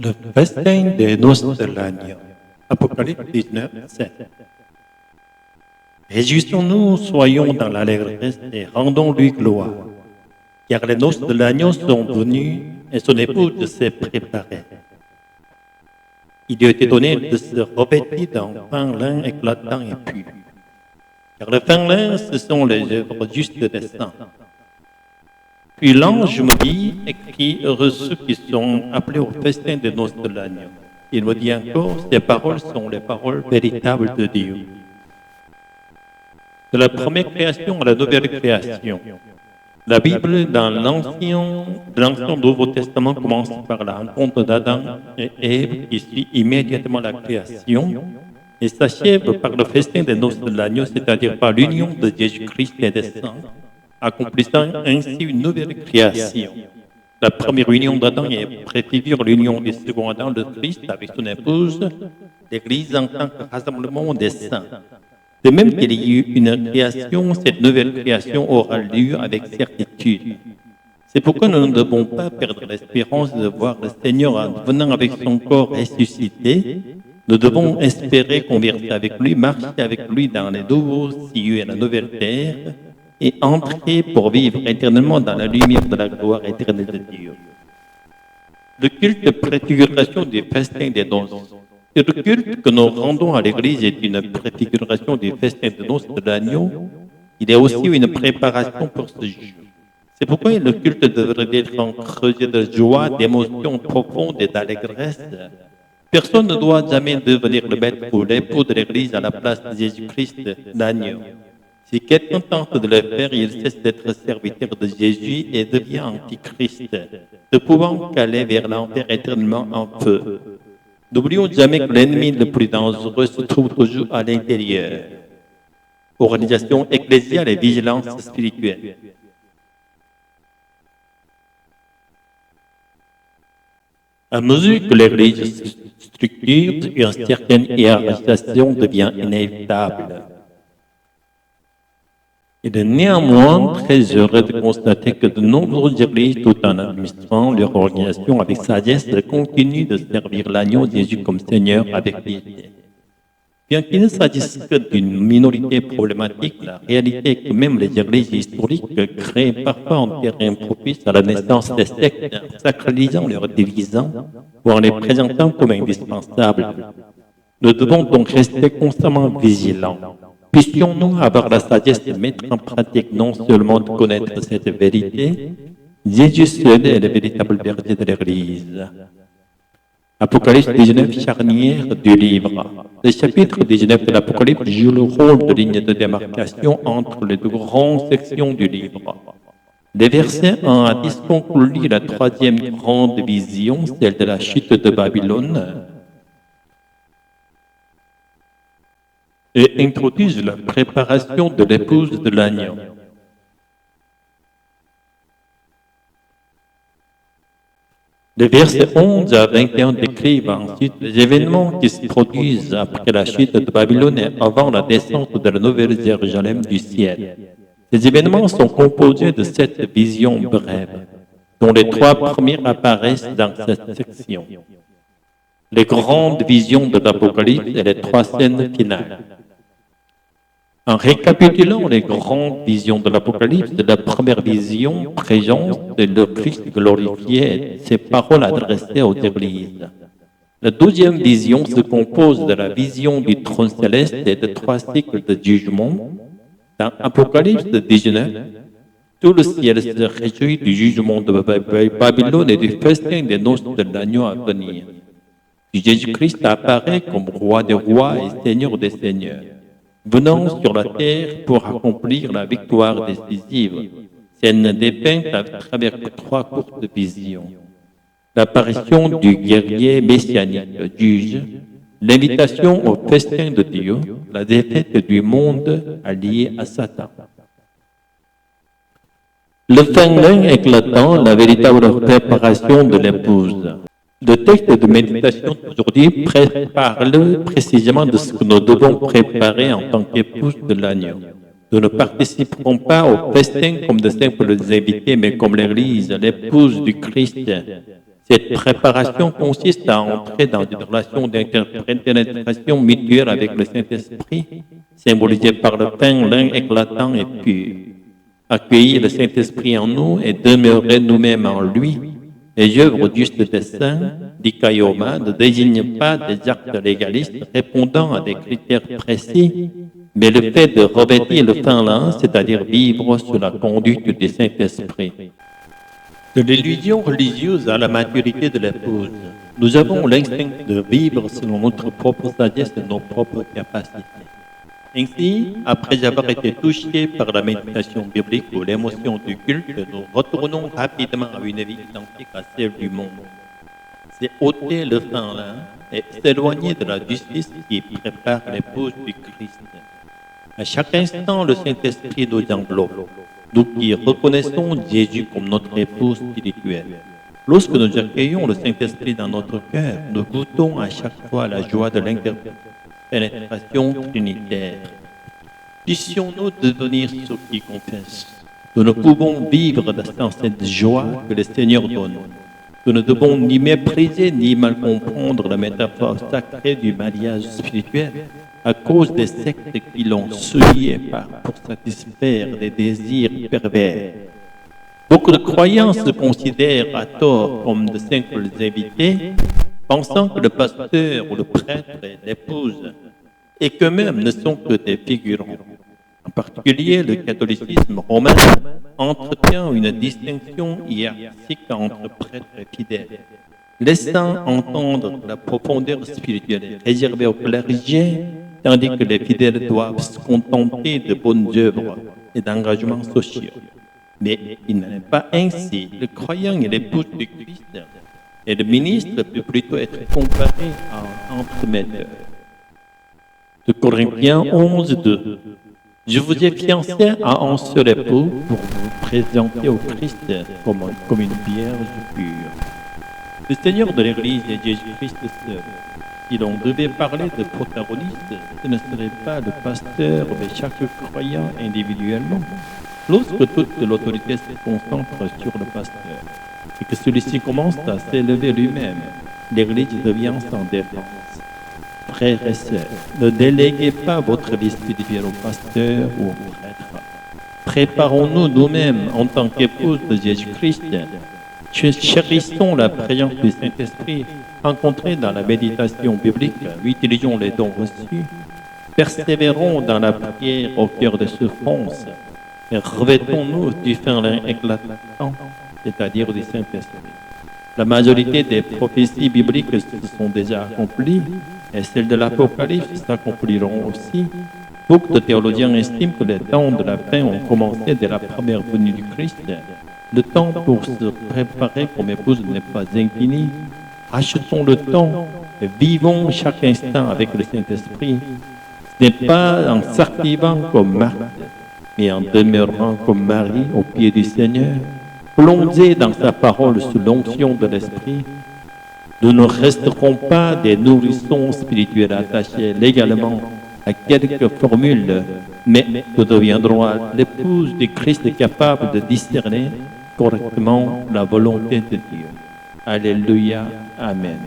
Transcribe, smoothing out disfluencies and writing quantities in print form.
Le festin des noces de l'agneau. Apocalypse 19, 7. Réjouissons-nous, soyons dans l'allégresse et rendons-lui gloire. Car les noces de l'agneau sont venues et son épouse s'est préparée. Il lui a été donné de se revêtir d'un fin lin éclatant et pur. Car le fin lin, ce sont les œuvres justes des saints. Puis l'ange me dit, écrit, heureux ceux qui sont appelés au festin des noces de l'agneau. Il me dit encore, ces paroles sont les paroles véritables de Dieu. De la première création à la nouvelle création. La Bible, dans l'Ancien Nouveau Testament, commence par la rencontre d'Adam et Ève, qui suit immédiatement la création, et s'achève par le festin des noces de l'agneau, c'est-à-dire par l'union de Jésus-Christ et des saints, accomplissant ainsi une nouvelle création. La première union d'Adam préfigure l'union du second Adam, le Christ, avec son épouse, l'Église en tant que rassemblement des saints. De même qu'il y a eu une création, cette nouvelle création aura lieu avec certitude. C'est pourquoi nous ne devons pas perdre l'espérance de voir le Seigneur en venant avec son corps ressuscité. Nous devons espérer converser avec lui, marcher avec lui dans les nouveaux cieux et la nouvelle terre, et entrer pour vivre éternellement dans la lumière de la gloire éternelle de Dieu. Le culte de préfiguration du festin des noces. Le culte que nous rendons à l'Église est une préfiguration du festin des noces de l'agneau. Il est aussi une préparation pour ce jour. C'est pourquoi le culte devrait être un creuset de joie, d'émotions profondes et d'allégresse. Personne ne doit jamais devenir le maître ou l'époux de l'Église à la place de Jésus-Christ, l'agneau. Si quelqu'un tente de le faire, il cesse d'être serviteur de Jésus et devient antichrist, ne pouvant qu'aller vers l'enfer éternellement en feu. N'oublions jamais que l'ennemi le plus dangereux se trouve toujours à l'intérieur. Organisation ecclésiale et vigilance spirituelle. À mesure que l'Église se structure, une certaine hiérarchisation devient inévitable. Il est néanmoins très heureux de constater que de nombreuses églises, tout en administrant leur organisation avec sagesse, continuent de servir l'agneau Jésus comme Seigneur avec piété. Bien qu'il ne s'agisse que d'une minorité problématique, la réalité est que même les églises historiques créent parfois un terrain propice à la naissance des sectes, en sacralisant leurs divisants ou en les présentant comme indispensables. Nous devons donc rester constamment vigilants. Puissions-nous avoir la sagesse de mettre en pratique non seulement de connaître cette vérité, Jésus seul est le véritable berger de l'Église. Apocalypse 19, charnière du livre. Le chapitre 19 de l'Apocalypse joue le rôle de ligne de démarcation entre les deux grandes sections du livre. Les versets 1 à 10 concluent la troisième grande vision, celle de la chute de Babylone, et introduisent la préparation de l'épouse de l'agneau. Les versets 11 à 21 décrivent ensuite les événements qui se produisent après la chute de Babylone et avant la descente de la nouvelle Jérusalem du ciel. Ces événements sont composés de 7 visions brèves, dont les 3 premières apparaissent dans cette section. Les grandes visions de l'Apocalypse et les 3 scènes finales. En récapitulant les grandes visions de l'Apocalypse, la première vision présente le Christ glorifié et ses paroles adressées aux églises. La deuxième vision se compose de la vision du trône céleste et de 3 cycles de jugement. Dans Apocalypse 19, tout le ciel se réjouit du jugement de Babylone et du festin des noces de l'agneau à venir. Jésus-Christ apparaît comme roi des rois et seigneur des seigneurs, venant sur la terre pour accomplir la victoire décisive. Scène dépeinte à travers 3 courtes visions. L'apparition du guerrier messianique, juge, l'invitation au festin de Dieu, la défaite du monde allié à Satan. Le fin lin éclatant, la véritable préparation de l'épouse. Le texte de méditation d'aujourd'hui parle précisément de ce que nous devons préparer en tant qu'épouse de l'agneau. Nous ne participerons pas au festin comme de simples invités, mais comme l'Église, l'épouse du Christ, qui est appelée à être la femme de l'agneau. Nous devons donc rester constamment vigilants. Puissions-nous avoir la sagesse de mettre en pratique non seulement de connaître cette vérité, mais comme les présentant comme indispensables. Cette préparation consiste à entrer dans une relation d'interprétation mutuelle avec le Saint-Esprit, symbolisée par le pain, l'un éclatant et pur. Accueillir le Saint-Esprit en nous et demeurer nous-mêmes en lui. Les œuvres justes des saints, dit Kayoma, ne désignent pas des actes légalistes répondant à des critères précis, mais le fait de revêtir le fin-lin, c'est-à-dire vivre sous la conduite du Saint-Esprit. De l'illusion religieuse à la maturité de l'épouse, nous avons l'instinct de vivre selon notre propre sagesse et nos propres capacités. Ainsi, après avoir été touchés par la méditation biblique ou l'émotion du culte, nous retournons rapidement à une vie identique à celle du monde. C'est ôter le fin-lin et s'éloigner de la justice qui prépare l'épouse du Christ. À chaque instant, le Saint-Esprit nous enveloppe, nous qui reconnaissons Jésus comme notre épouse spirituelle. Lorsque nous accueillons le Saint-Esprit dans notre cœur, nous goûtons à chaque fois la joie de l'interpénétration trinitaire. Puissions-nous devenir ceux qui confessent. Nous ne pouvons vivre dans cette joie que le Seigneur donne. Nous ne devons ni mépriser ni mal comprendre la métaphore sacrée du mariage spirituel à cause des sectes qui l'ont souillé pour satisfaire des désirs pervers. Beaucoup de croyants se considèrent à tort comme de simples invités, pensant que le pasteur ou le prêtre est l'épouse et qu'eux-mêmes ne sont que des figurants. En particulier, le catholicisme romain entretient une distinction hiérarchique entre prêtres et fidèles, laissant entendre que la profondeur spirituelle est réservée aux clergés, tandis que les fidèles doivent se contenter de bonnes œuvres et d'engagements sociaux. Mais il n'en est pas ainsi. Le croyant est l'épouse du Christ, et le ministre peut plutôt être comparé à un entremetteur. De Corinthiens 11, 2. Je vous ai fiancé à un seul époux pour vous présenter au Christ comme une vierge pure. Le Seigneur de l'Église est Jésus-Christ seul. Si l'on devait parler de protagoniste, ce ne serait pas le pasteur, mais chaque croyant individuellement. Lorsque toute l'autorité se concentre sur le pasteur et que celui-ci commence à s'élever lui-même, l'Église devient sans défense. Frères et sœurs, ne déléguez pas votre vie spirituelle au pasteur ou au prêtre. Préparons-nous nous-mêmes en tant qu'épouses de Jésus-Christ. Chérissons la présence du Saint-Esprit rencontrée dans la méditation biblique, utilisons les dons reçus, persévérons dans la prière au cœur des souffrances et revêtons-nous du fin-lin éclatant, c'est-à-dire du Saint-Esprit. La majorité des prophéties bibliques se sont déjà accomplies et celles de l'Apocalypse s'accompliront aussi. Beaucoup de théologiens estiment que les temps de la fin ont commencé dès la première venue du Christ. Le temps pour se préparer comme épouse n'est pas infini. Achetons le temps et vivons chaque instant avec le Saint-Esprit. Ce n'est pas en s'activant comme Marthe, mais en demeurant comme Marie au pied du Seigneur, plongé dans sa parole sous l'onction de l'Esprit. Nous ne resterons pas des nourrissons spirituels attachés légalement à quelques formules, mais nous deviendrons l'épouse du Christ capable de discerner correctement la volonté de Dieu. Alléluia. Amen.